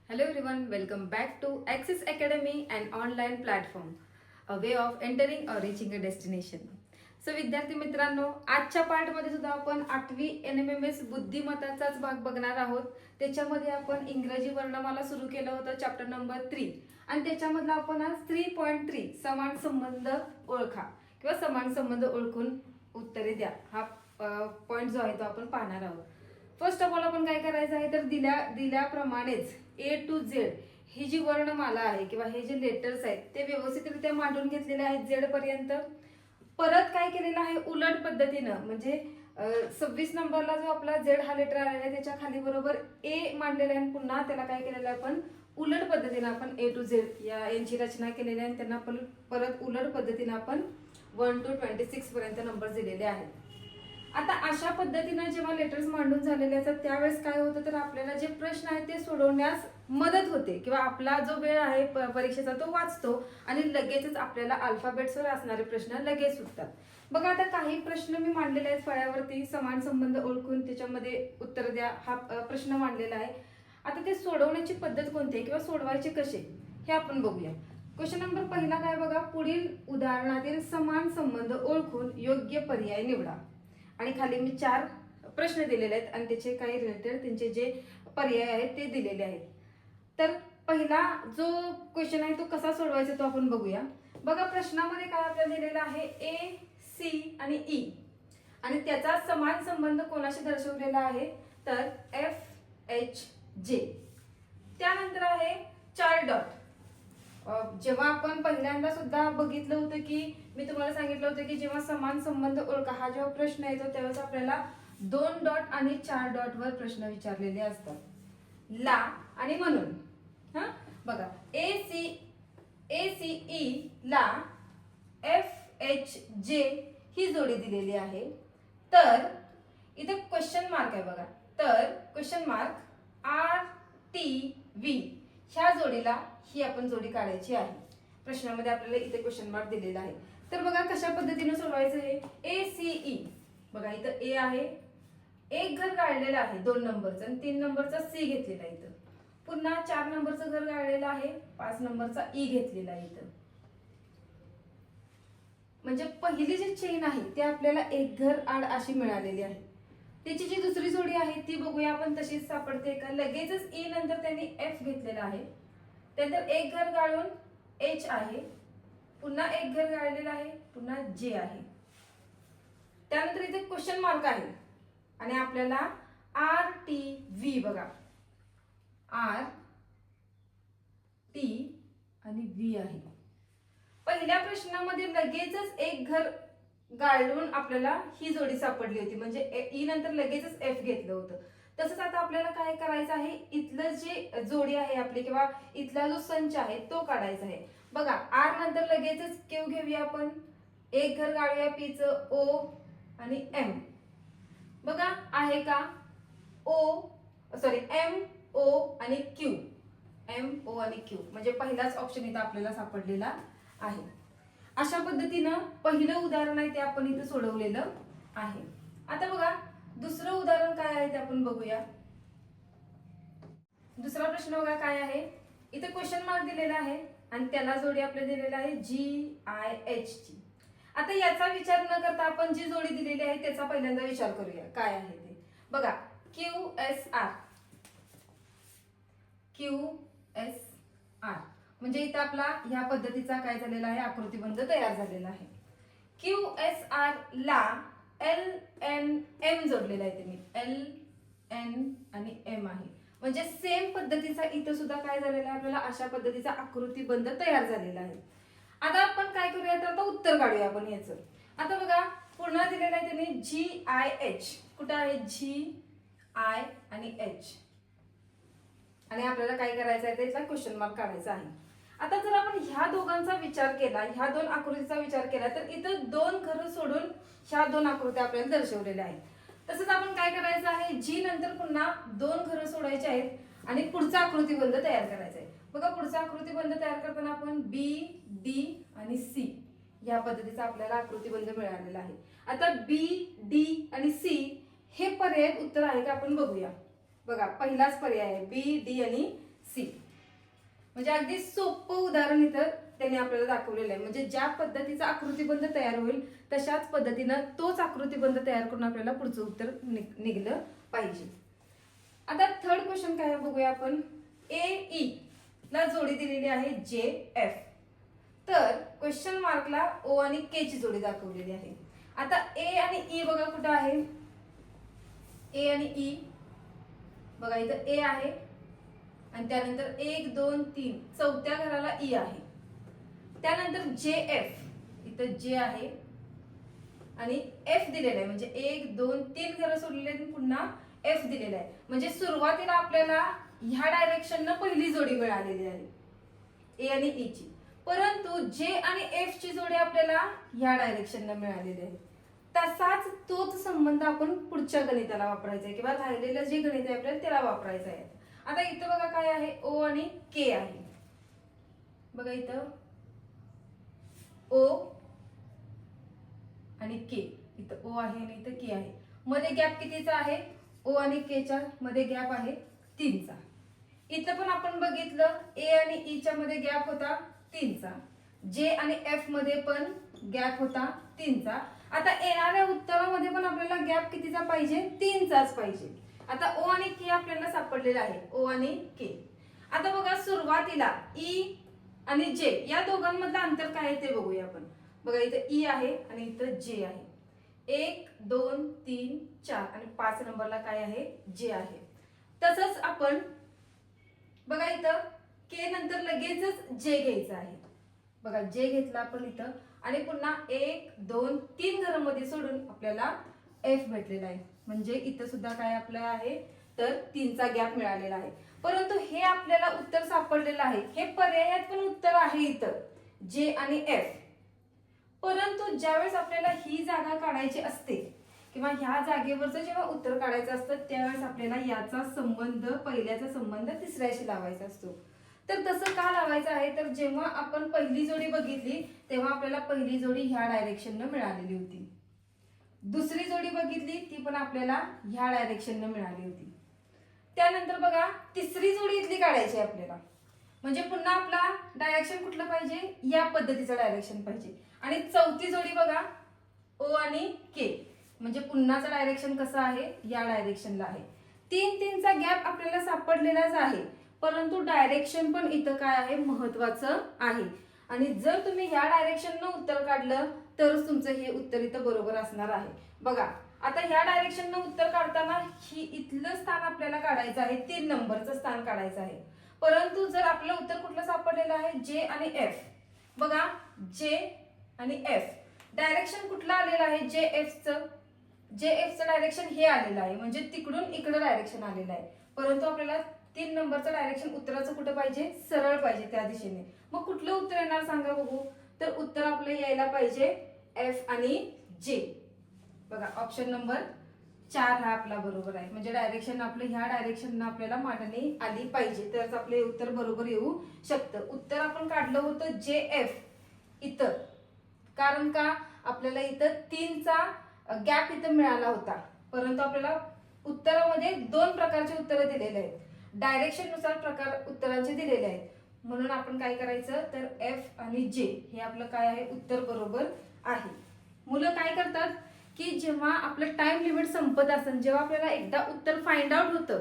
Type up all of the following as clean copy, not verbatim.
Hello everyone, welcome back to Access Academy, an online platform, a way of entering or reaching a destination. So विद्यार्थी मित्रांनो, आजच्या पार्टमध्ये सुद्धा आपण 8वी NMMS बुद्धिमत्ताचाच भाग बघणार आहोत. त्याच्यामध्ये आपण इंग्रजी वर्णमाला सुरू केलं होतं चॅप्टर नंबर 3 आणि त्याच्यामधला आपण आज 3.3 समान संबंध ओळखा किंवा समान संबंध ओळखून उत्तरे द्या हा पॉइंट जो आहे तो आपण पाहणार आहोत. फर्स्ट ऑफ ऑल आपण काय करायचं आहे तर दिल्याप्रमाणेच A to Z ही जी वर्णमाला आहे किंवा हे जे लेटर्स आहेत ते व्यवस्थितरित्या मांडून घेतलेले आहेत Z पर्यंत. परत काय केलेलं आहे उलट पद्धतीनं म्हणजे 26 नंबरला जो आपला Z हा लेटर आलेला आहे त्याच्या खाली बरोबर A मांडलेला आहे. पुन्हा त्याला काय केलेलं आहे आपण उलट पद्धतीनं आपण A to Z यांची रचना केलेली आहे. त्यांना परत उलट पद्धतीनं आपण 1 to 26 पर्यंत नंबर दिलेले आहेत. आता अशा पद्धतीनं जेव्हा लेटर्स मांडून झालेले असतात त्यावेळेस काय होतं तर आपल्याला जे प्रश्न आहेत ते सोडवण्यास मदत होते किंवा आपला जो वेळ आहे परीक्षेचा तो वाचतो आणि लगेचच आपल्याला अल्फाबेट्सवर असणारे प्रश्न लगेच सुटतात. बघा आता काही प्रश्न मी मांडलेले आहेत फळ्यावरती समान संबंध ओळखून त्याच्यामध्ये उत्तर द्या हा प्रश्न मांडलेला आहे. आता ते सोडवण्याची पद्धत कोणती आहे किंवा सोडवायचे कसे हे आपण बघूया. क्वेश्चन नंबर पहिला काय बघा, पुढील उदाहरणातील समान संबंध ओळखून योग्य पर्याय निवडा. आणि खाली मी 4 प्रश्न दिलेले आहेत आणि त्याचे काही रिलेटेड त्यांचे जे पर्याय आहेत ते दिलेले आहेत. तर पहिला जो क्वेश्चन आहे तो कसा सोडवायचा तो आपण बघूया. बघा प्रश्नामध्ये काय आपल्याला दिलेला आहे A, C आणि E आणि त्याचा समान संबंध कोणाशी दर्शवलेला आहे तर F, H, J. त्यानंतर आहे 4 डॉट. जेव्हा आपण पहिल्यांदा सुद्धा बघितलं होतं की मी तुम्हाला सांगितलं होतं की जेव्हा समान संबंध ओळखा हा जेव्हा प्रश्न येतो तेव्हाच आपल्याला 2 डॉट आणि 4 डॉट वर प्रश्न विचारलेले असतात. ला आणि म्हणून बघा ACE ला FHJ ही जोडी दिलेली आहे. तर इथे क्वेश्चन मार्क आहे बघा. तर क्वेश्चन मार्क RTV ह्या जोडीला ही आपण जोडी काढायची आहे. प्रश्नामध्ये आपल्याला इथे क्वेश्चन मार्क दिलेला आहे. तर बघा कशा पद्धतीने सोडवायचं हे ACE. बघा इथं A आहे, एक घर गाळलेलं आहे 2 नंबरचं आणि 3 नंबरचा C घेतलेला आहे इथं. पुन्हा 4 नंबरचं घर गाळलेलं आहे, 5 नंबरचा E घेतलेला आहे इथं. म्हणजे पहिली जी चेन आहे ती आपल्याला एक घर आड अशी मिळालेली आहे. त्याची जी दुसरी जोडी आहे ती बघूया आपण तशीच सापडते का. लगेचच E नंतर त्यांनी F घेतलेला आहे, त्यानंतर एक घर गाळून H आहे, पुन्हा एक घर गाळलेलं आहे, पुन्हा J आहे. त्यानंतर इथे क्वेश्चन मार्क आहे आणि आपल्याला RTV बघा R T आणि V आहे. पहिल्या प्रश्नामध्ये लगेचच एक घर गाळून आपल्याला ही जोडी सापडली होती म्हणजे E नंतर लगेचच F घेतलं होतं. तसंच आता आपल्याला काय करायचं आहे इथलं जे जोडी आहे आपली किंवा इथला जो संच आहे तो काढायचा आहे. बघा R नंतर लगेचच Q घेऊया आपण, एक घर गाळूया P चं O आणि M. बघा आहे का M O आणि Q, M O आणि Q म्हणजे पहिलाच ऑप्शन इथं आपल्याला सापडलेला आहे. अशा पद्धतीनं पहिलं उदाहरण आहे ते आपण इथं सोडवलेलं आहे. आता बघा दुसरं उदाहरण काय आहे ते आपण बघूया. दुसरा प्रश्न बघा काय आहे, इथे क्वेश्चन मार्क दिलेला आहे आणि त्याला जोडी आपल्याला दिलेला आहे GIH ची. आता याचा विचार न करता आपण जी जोडी दिलेली आहे त्याचा पहिल्यांदा विचार करूया काय आहे ते. बघा QSR म्हणजे इथं आपला ह्या पद्धतीचा काय झालेला आहे आकृतिबंध तयार झालेला आहे. QSR ला LNM जोडलेला आहे. तुम्ही LN आणि M आहे म्हणजे सेम पद्धतीचा इथं सुद्धा काय झालेला आहे आपल्याला अशा पद्धतीचा आकृतिबंध तयार झालेला आहे. आता आपण काय करूया तर आता उत्तर काढूया आपण याचं. आता बघा पुन्हा दिलेलं आहे त्यांनी GIH. कुठं आहे GI आणि H आणि आपल्याला काय करायचं आहे त्याचा क्वेश्चन मार्क काढायचा आहे. आता जर आपण ह्या दोघांचा विचार केला, ह्या 2 आकृतीचा विचार केला तर इथं 2 घरं सोडून ह्या 2 आकृत्या आपल्याला दर्शवलेल्या आहेत. तसंच आपण काय करायचं आहे G नंतर पुन्हा 2 घरं सोडायची आहेत आणि पुढचा आकृतिबंध तयार करायचा आहे. बघा पुढचा आकृतिबंध तयार करताना आपण B, D आणि C या पद्धतीचा आपल्याला आकृतिबंध मिळालेला आहे. आता B, D आणि C हे पर्याय उत्तर आहे का आपण बघूया. बघा पहिलाच पर्याय आहे B, D आणि सी. म्हणजे अगदी सोपं उदाहरण इथं त्यांनी आपल्याला दाखवलेलं आहे. म्हणजे ज्या पद्धतीचा आकृतिबंध तयार होईल तशाच पद्धतीनं तोच आकृतिबंध तयार करून आपल्याला पुढचं उत्तर निघलं पाहिजे. आता थर्ड क्वेश्चन काय आहे बघूया आपण. ए ला जोडी दिलेली आहे जे एफ. तर क्वेश्चन मार्कला ओ आणि के ची जोडी दाखवलेली आहे. आता ए आणि ई बघा कुठं आहे. ए आणि ई बघा इथं ए आहे आणि त्यानंतर 1 2 3 चौथ्या घराला ई आहे. त्यानंतर जे एफ इथं जे आहे आणि एफ दिलेला आहे. म्हणजे 1 2 3 घरं सोडलेली आहेत पुन्हा एफ दिलेला आहे. म्हणजे सुरुवातीला आपल्याला ह्या डायरेक्शननं पहिली जोडी मिळालेली आहे ए आणि ई ची. परंतु जे आणि एफ ची जोडी आपल्याला ह्या डायरेक्शननं मिळालेली आहे. तसाच तोच संबंध आपण पुढच्या गणिताला वापरायचा आहे किंवा राहिलेलं जे गणित आहे आपल्याला त्याला वापरायचं आहे. आता इथं बघा काय आहे ओ आणि के आहे. बघा इथं ओ आणि के. इथं ओ आहे आणि इथं के आहे. मध्ये गॅप कितीचा आहे. ओ आणि के च्या मध्ये गॅप आहे 3 चा. इथं पण आपण बघितलं ए आणि ई च्या मध्ये गॅप होता 3 चा. जे आणि एफ मध्ये पण गॅप होता 3 चा. आता येणाऱ्या उत्तरामध्ये पण आपल्याला गॅप कितीचा पाहिजे 3 चाच पाहिजे. आता ओ आणि के आपल्याला सापडलेला आहे. ओ आणि के. आता बघा सुरुवातीला ई आणि जे या दोघांमधलं अंतर काय आहे ते बघूया आपण. बघा इथं ई आहे आणि इथं जे आहे. 1 2 3 4 आणि 5 नंबरला काय आहे जे आहे. तसंच आपण बघा इथं के नंतर लगेचच जे घ्यायचं आहे. बघा जे घेतला आपण इथं आणि पुन्हा 1 2 3 घरामध्ये सोडून आपल्याला एफ भेटलेला आहे. म्हणजे इथं सुद्धा काय आपल्याला आहे तर 3 चा गॅप मिळालेला आहे. परंतु हे आपल्याला उत्तर सापडलेलं आहे. हे पर्यायात पण उत्तर आहे इथं जे आणि एफ. परंतु ज्यावेळेस आपल्याला ही जागा काढायची असते किंवा ह्या जागेवरचं जेव्हा उत्तर काढायचं असतं त्यावेळेस आपल्याला याचा संबंध पहिल्याचा संबंध तिसऱ्याशी लावायचा असतो. तर तसं का लावायचं आहे तर जेव्हा आपण पहिली जोडी बघितली तेव्हा आपल्याला पहिली जोडी ह्या डायरेक्शननं मिळालेली होती. दुसरी जोडी बघितली ती पण आपल्याला ह्या डायरेक्शननं मिळाली होती. त्यानंतर बघा तिसरी जोडी इथली काढायची आहे आपल्याला. म्हणजे पुन्हा आपला डायरेक्शन कुठलं पाहिजे या पद्धतीचं डायरेक्शन पाहिजे. आणि चौथी जोडी बघा ओ आणि के. म्हणजे पुन्हाचं डायरेक्शन कसं आहे या डायरेक्शनला आहे. 3 3 चा गॅप आपल्याला सापडलेलाच आहे. परंतु डायरेक्शन पण इथं काय आहे महत्वाचं आहे. आणि जर तुम्ही ह्या डायरेक्शननं उत्तर काढलं तरच तुमचं हे उत्तर इथं बरोबर असणार आहे. बघा आता ह्या डायरेक्शननं उत्तर काढताना ही इथलं स्थान आपल्याला काढायचं आहे 3 नंबरचं स्थान काढायचं आहे. परंतु जर आपलं उत्तर कुठलं सापडलेलं आहे जे आणि एफ. बघा जे आणि एफ डायरेक्शन कुठलं आलेलं आहे जे एफचं. जे एफचं डायरेक्शन हे आलेलं आहे म्हणजे तिकडून इकडं डायरेक्शन आलेलं आहे. परंतु आपल्याला 3 नंबरचं डायरेक्शन उत्तराचं कुठं पाहिजे सरळ पाहिजे त्या दिशेने. मग कुठलं उत्तर येणार सांगा बघू. तर उत्तर आपलं यायला पाहिजे एफ आणि जे. बघा ऑप्शन नंबर 4 हा आपला बरोबर आहे. म्हणजे डायरेक्शन आपलं ह्या डायरेक्शननं आपल्याला मांडणी आली पाहिजे तरच आपले उत्तर बरोबर येऊ शकतं. उत्तर आपण काढलं होतं जे एफ इथं. कारण का आपल्याला इथं 3 चा गॅप इथं मिळाला होता. परंतु आपल्याला उत्तरामध्ये 2 प्रकारचे उत्तर दिलेले आहेत. डायरेक्शन नुसार प्रकार उत्तरांचे दिलेले आहेत. म्हणून आपण काय करायचं तर एफ आणि जे हे आपलं काय आहे उत्तर बरोबर आहे. मुलं काय करतात की जेव्हा आपलं टाइम लिमिट संपत असेल जेव्हा आपल्याला एकदा उत्तर फाइंड आउट होतं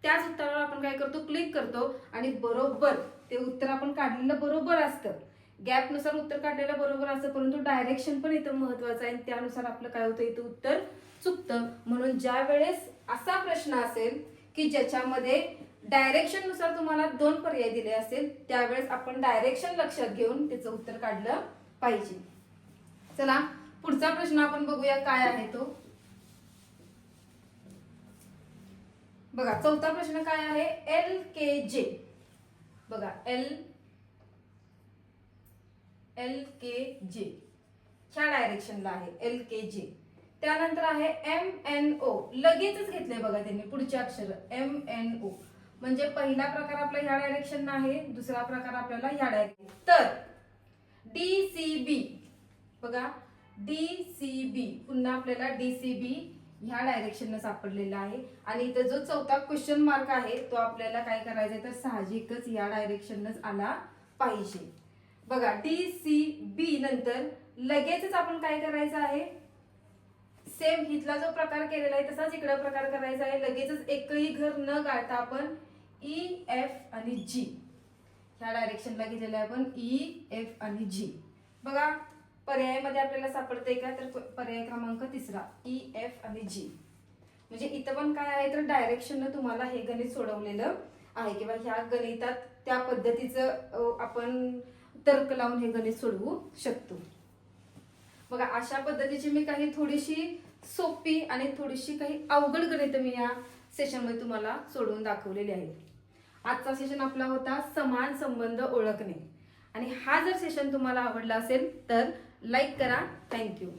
त्याच उत्तरावर आपण काय करतो क्लिक करतो आणि बरोबर ते उत्तर आपण काढलेलं बरोबर असतं. गॅप नुसार उत्तर काढलेलं बरोबर असतं परंतु डायरेक्शन पण इथं महत्वाचं आहे. त्यानुसार आपलं काय होतं इथं उत्तर चुकतं. म्हणून ज्या वेळेस असा प्रश्न असेल की ज्याच्यामध्ये डायरेक्शन नुसार तुम्हाला 2 पर्याय दिले असेल त्यावेळेस आपण डायरेक्शन लक्षात घेऊन त्याचं उत्तर काढलं पाहिजे. चला पुढचा प्रश्न आपण बघूया काय आहे तो. बघा चौथा प्रश्न काय आहे एल के जे. बघा एल के जे ह्या डायरेक्शनला आहे एल के जे. त्यानंतर आहे एम एन ओ. लगेचच घेतले बघा त्यांनी पुढचे अक्षर एम एन ओ. म्हणजे पहिला प्रकार आपला ह्या डायरेक्शन आहे दुसरा प्रकार आपल्याला ह्या डायरेक्शन. तर डीसीबी बघा डीसीबी पुन्हा आपल्याला डीसीबी ह्या डायरेक्शननं सापडलेला आहे. आणि इथं जो चौथा क्वेश्चन मार्क आहे तो आपल्याला काय करायचा आहे तर साहजिकच या डायरेक्शनच आला पाहिजे. बघा DCB नंतर लगेचच आपण काय करायचं आहे, सेम हिथला जो प्रकार केलेला आहे तसाच इकडे प्रकार करायचा आहे. लगेचच एकही घर न गाळता आपण EF आणि G ह्या डायरेक्शनला गेलेलं आहे आपण EF आणि G. बघा पर्यायामध्ये आपल्याला सापडते का तर पर्याय क्रमांक 3 EF आणि G. म्हणजे इथं पण काय आहे तर डायरेक्शननं तुम्हाला हे गणित सोडवलेलं आहे किंवा ह्या गणितात त्या पद्धतीचं आपण तर्क लावून हे गणित सोडवू शकतो. बघा अशा पद्धतीची मी काही थोडीशी सोपी आणि थोडीशी काही अवघड गणित मी या सेशनमध्ये तुम्हाला सोडवून दाखवलेली आहेत. आजचा सेशन आपला होता समान संबंध ओळखणे. आणि हा जर सेशन तुम्हाला आवडला असेल तर लाईक करा. थँक्यू.